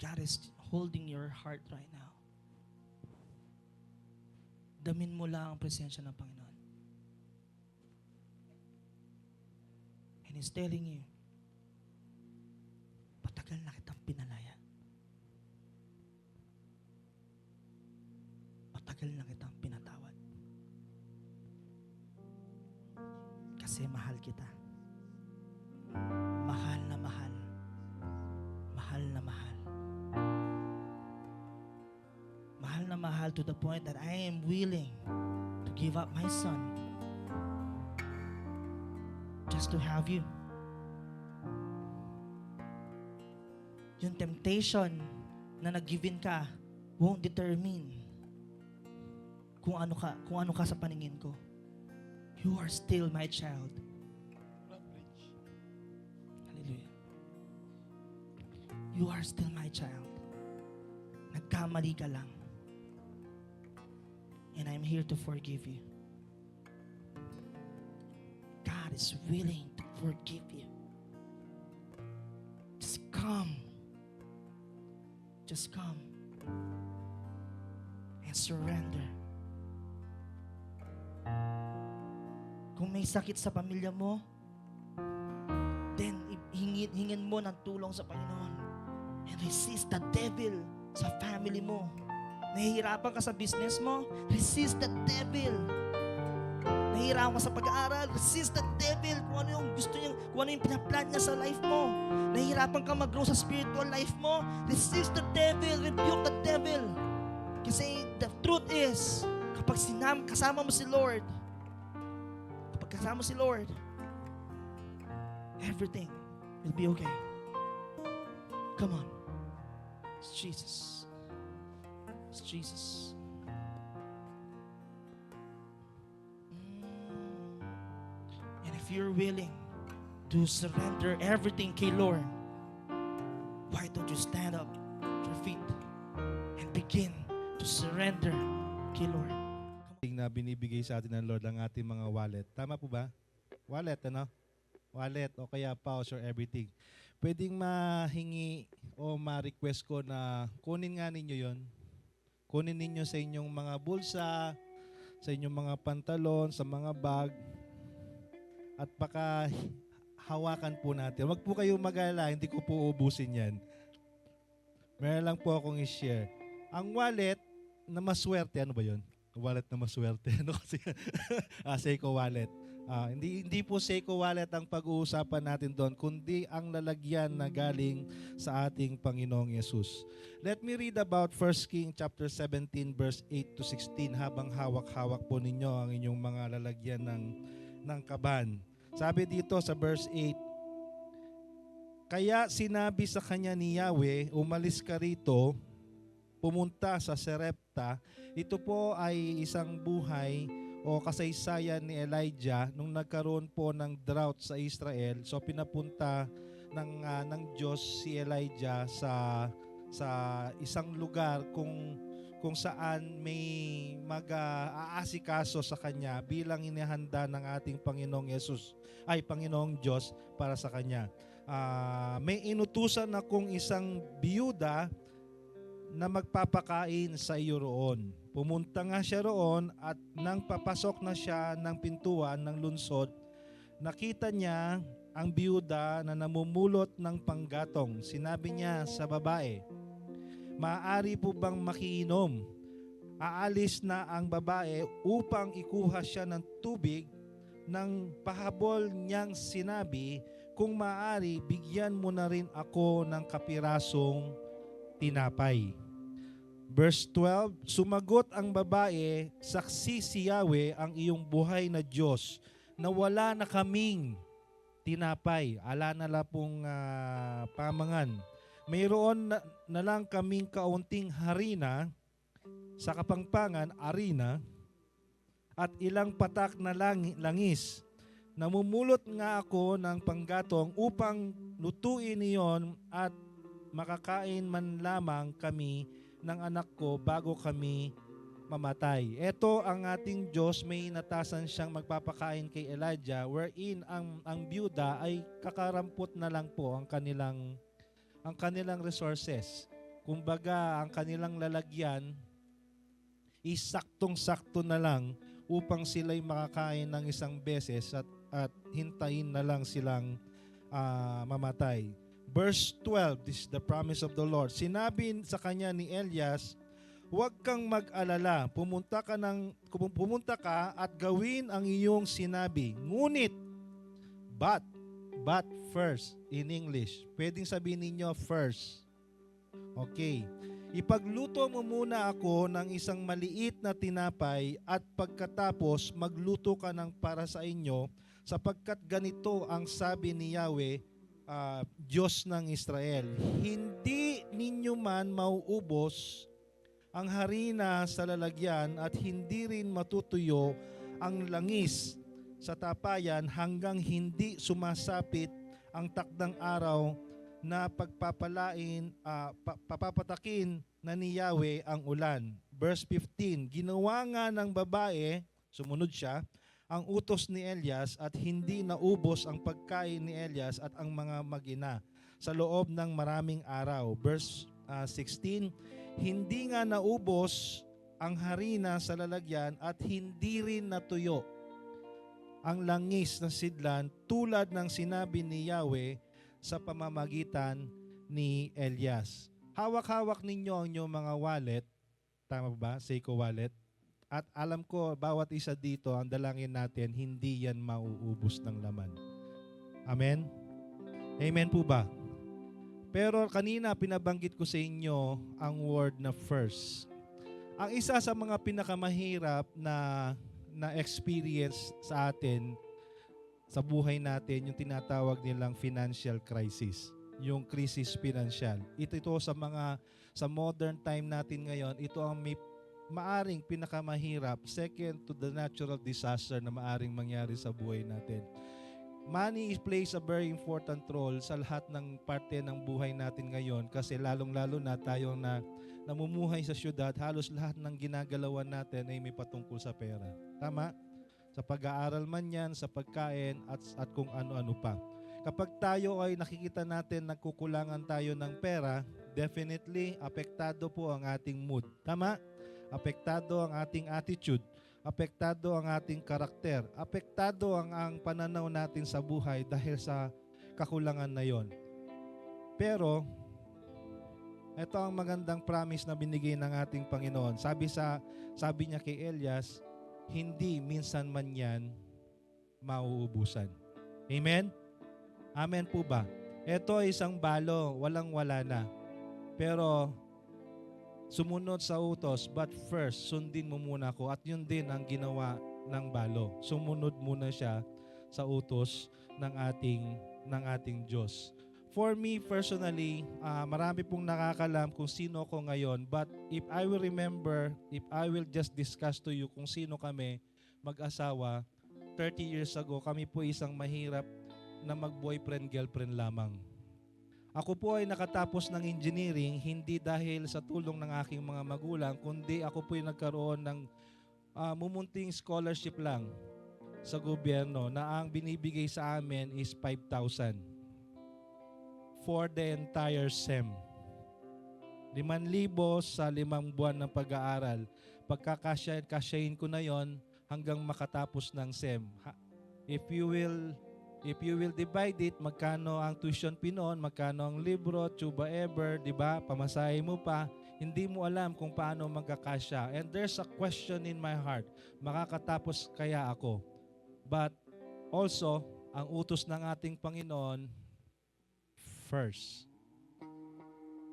God is holding your heart right now. Damin mo lang ang presensya ng Panginoon. And He's telling you, patagal na kitang pinalaya. Patagal na kitang pinatawad. Kasi mahal kita. Mahal na mahal. Mahal na mahal. Mahal na mahal to the point that I am willing to give up my son just to have you. Yung temptation na nag-give-in ka won't determine kung ano ka sa paningin ko. You are still my child. Hallelujah. You are still my child. Nagkamali ka lang. And I'm here to forgive you. God is willing to forgive you. Just come. Just come. And surrender. Kung may sakit sa pamilya mo, then hingin mo ng tulong sa Panginoon. And resist the devil sa family mo. Nahihirapan ka sa business mo, resist the devil. Nahihirapan ka sa pag-aaral, resist the devil. Kung ano yung gusto niya, kung ano yung pinaplan niya sa life mo. Nahihirapan ka mag-grow sa spiritual life mo, resist the devil, rebuke the devil. Kasi the truth is, kapag kasama mo si Lord, everything will be okay. Come on. It's Jesus. It's Jesus. And if you're willing to surrender everything kay Lord, why don't you stand up to your feet and begin to surrender kay Lord? Na binibigay sa atin ng Lord ang ating mga wallet. Tama po ba? Wallet, ano? Wallet o kaya pouch or everything. Pwedeng mahingi o ma-request ko na kunin nga ninyo yon. Kunin ninyo sa inyong mga bulsa, sa inyong mga pantalon, sa mga bag, at baka hawakan po natin. Huwag po kayong mag-alala, hindi ko po ubusin yan. Meron lang po akong i-share. Ang wallet na maswerte, ano ba yun? Wallet na maswerte. Ano kasi? Seiko wallet. Hindi po Seiko wallet ang pag-uusapan natin doon, kundi ang lalagyan na galing sa ating Panginoong Yesus. Let me read about 1 King chapter 17 verse 8 to 16 habang hawak-hawak po ninyo ang inyong mga lalagyan ng kaban. Sabi dito sa verse 8, kaya sinabi sa kanya ni Yahweh, umalis ka rito, pumunta sa Serepta. Ito po ay isang buhay o kasaysayan ni Elijah nung nagkaroon po ng drought sa Israel. So pinapunta ng Diyos si Elijah sa isang lugar kung saan may mag-aasikaso sa kanya bilang inihanda ng ating Panginoong Diyos para sa kanya. May inutusan akong isang biyuda na magpapakain sa iyo roon. Pumunta nga siya roon at nang papasok na siya ng pintuan ng lungsod, nakita niya ang biyuda na namumulot ng panggatong. Sinabi niya sa babae, maaari po bang makiinom? Aalis na ang babae upang ikuha siya ng tubig. Nang pahabol niyang sinabi, kung maaari, bigyan mo na rin ako ng kapirasong tinapay. Verse 12, sumagot ang babae, saksi si Yahweh ang iyong buhay na Diyos, na wala na kaming tinapay. Ala na la pong pamangan. Mayroon na lang kaming kaunting harina sa kapangpangan, arina, at ilang patak na langis. Namumulot nga ako ng panggatong upang lutuin iyon at makakain man lamang kami ng anak ko bago kami mamatay. Ito ang ating Diyos, may natasan siyang magpapakain kay Elijah wherein ang byuda ay kakarampot na lang po ang kanilang resources. Kumbaga, ang kanilang lalagyan is saktong-sakto na lang upang sila'y makakain ng isang beses at hintayin na lang silang mamatay. Verse 12, this is the promise of the Lord. Sinabi sa kanya ni Elias, huwag kang mag-alala, pumunta ka at gawin ang iyong sinabi. Ngunit, but first, in English, pwedeng sabihin ninyo first. Okay. Ipagluto mo muna ako ng isang maliit na tinapay at pagkatapos magluto ka ng para sa inyo sapagkat ganito ang sabi ni Yahweh, Diyos ng Israel. Hindi ninyo man mauubos ang harina sa lalagyan at hindi rin matutuyo ang langis sa tapayan hanggang hindi sumasapit ang takdang araw na papapatakin na ni Yahweh ang ulan. Verse 15, ginawa nga ng babae, sumunod siya, ang utos ni Elias at hindi naubos ang pagkain ni Elias at ang mga mag-ina sa loob ng maraming araw. Verse 16, hindi nga naubos ang harina sa lalagyan at hindi rin natuyo ang langis na sidlan tulad ng sinabi ni Yahweh sa pamamagitan ni Elias. Hawak-hawak ninyo ang inyong mga wallet. Tama ba? Seiko wallet. At alam ko, bawat isa dito, ang dalangin natin, hindi yan mauubos ng laman. Amen? Amen po ba? Pero kanina, pinabanggit ko sa inyo ang word na first. Ang isa sa mga pinakamahirap na experience sa atin, sa buhay natin, yung tinatawag nilang financial crisis, yung crisis financial. Ito sa modern time natin ngayon, ito ang maaring pinakamahirap, second to the natural disaster na maaring mangyari sa buhay natin. Money plays a very important role sa lahat ng parte ng buhay natin ngayon kasi lalong-lalo na tayong namumuhay sa syudad, halos lahat ng ginagalawan natin ay may patungkol sa pera. Tama? Sa pag-aaral man yan, sa pagkain at kung ano-ano pa. Kapag tayo ay nakikita natin nagkukulangan tayo ng pera, definitely apektado po ang ating mood. Tama? Apektado ang ating attitude. Apektado ang ating karakter. Apektado ang pananaw natin sa buhay dahil sa kakulangan na yon. Pero, ito ang magandang promise na binigay ng ating Panginoon. Sabi niya kay Elias, hindi minsan man yan mauubusan. Amen? Amen po ba? Ito ay isang balo, walang-wala na. Pero sumunod sa utos, but first, sundin mo muna ako. At yun din ang ginawa ng balo. Sumunod muna siya sa utos ng ating Diyos. For me personally, marami pong nakakalam kung sino ko ngayon. But if I will remember, if I will just discuss to you kung sino kami mag-asawa, 30 years ago, kami po isang mahirap na mag-boyfriend-girlfriend lamang. Ako po ay nakatapos ng engineering, hindi dahil sa tulong ng aking mga magulang, kundi ako po ay nagkaroon ng mumunting scholarship lang sa gobyerno na ang binibigay sa amin is 5,000 for the entire SEM. 5,000 sa 5 buwan ng pag-aaral. Pagkakasyahin ko na yon hanggang makatapos ng SEM. If you will divide it, magkano ang tuition fee noon, magkano ang libro, tuba ever, di ba? Pamasahe mo pa, hindi mo alam kung paano magkakasya. And there's a question in my heart, makakatapos kaya ako? But also, ang utos ng ating Panginoon, first.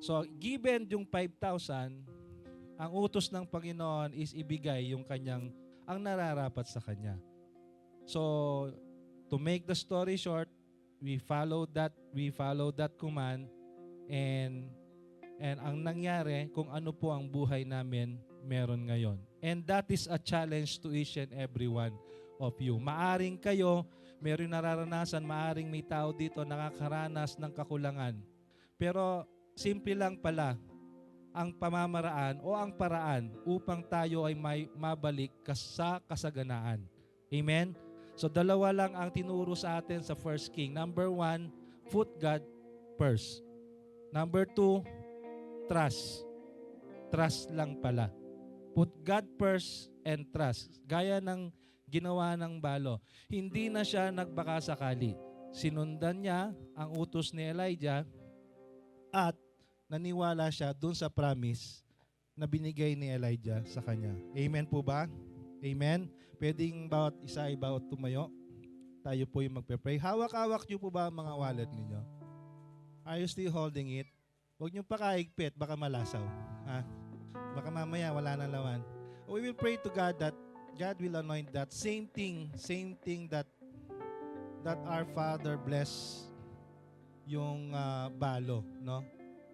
So, given yung 5,000, ang utos ng Panginoon is ibigay yung kanyang, ang nararapat sa kanya. So, to make the story short, we followed that command, and ang nangyari, kung ano po ang buhay namin meron ngayon. And that is a challenge to each and every one of you. Maaring kayo, meron nararanasan, maaring may tao dito nakakaranas ng kakulangan. Pero simple lang pala ang pamamaraan o ang paraan upang tayo ay mabalik sa kasaganaan. Amen? So dalawa lang ang tinuro sa atin sa First King. Number 1, put God first. Number 2, trust. Trust lang pala. Put God first and trust. Gaya ng ginawa ng balo. Hindi na siya nagbakasakali. Sinundan niya ang utos ni Elijah at naniwala siya dun sa promise na binigay ni Elijah sa kanya. Amen po ba? Amen? Pwedeng bawat isa ay bawat tumayo. Tayo po yung magpe-pray. Hawak-hawak niyo po ba ang mga wallet ninyo? Are you still holding it? Huwag niyo pakaigpit, baka malasaw. Baka mamaya wala nang laman. We will pray to God that God will anoint that same thing that our Father bless yung balo, no?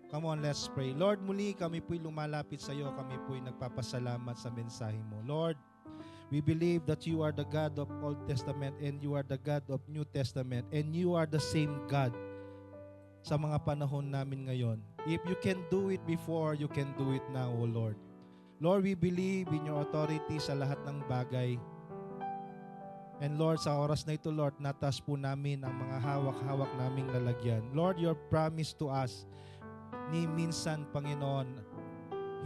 Come on, let's pray. Lord, muli kami po'y lumalapit sa iyo, kami po'y nagpapasalamat sa mensahe mo. Lord, we believe that you are the God of Old Testament and you are the God of New Testament and you are the same God sa mga panahon namin ngayon. If you can do it before, you can do it now, O Lord. Lord, we believe in your authority sa lahat ng bagay. And Lord, sa oras na ito, Lord, natas po namin ang mga hawak-hawak naming lalagyan. Lord, your promise to us, ni minsan, Panginoon,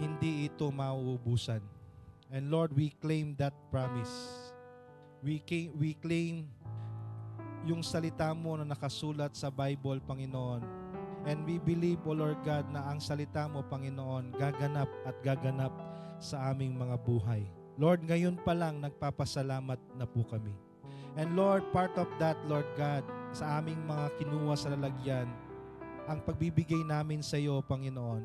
hindi ito mauubusan. And Lord, we claim that promise. We claim yung salita mo na nakasulat sa Bible, Panginoon. And we believe, O Lord God, na ang salita mo, Panginoon, gaganap at gaganap sa aming mga buhay. Lord, ngayon pa lang nagpapasalamat na po kami. And Lord, part of that, Lord God, sa aming mga kinuha sa lalagyan, ang pagbibigay namin sa iyo, Panginoon.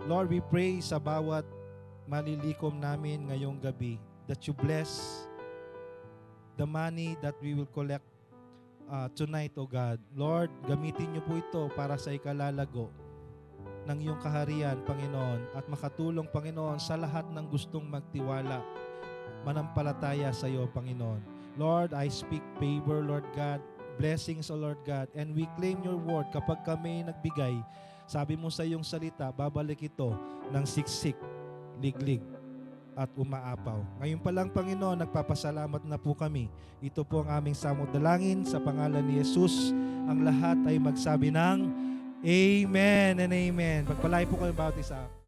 Lord, we pray sa bawat malilikom namin ngayong gabi that you bless the money that we will collect tonight, O God. Lord, gamitin niyo po ito para sa ikalalago ng iyong kaharian, Panginoon, at makatulong, Panginoon, sa lahat ng gustong magtiwala, manampalataya sa iyo, Panginoon. Lord, I speak favor, Lord God, blessings, O Lord God, and we claim your word. Kapag kami nagbigay, sabi mo sa iyong salita, babalik ito ng siksik, liglig, at umaapaw. Ngayon pa lang, Panginoon, nagpapasalamat na po kami. Ito po ang aming samot dalangin sa pangalan ni Jesus. Ang lahat ay magsabi ng Amen and Amen. Pagpalay po kayo bawat isa.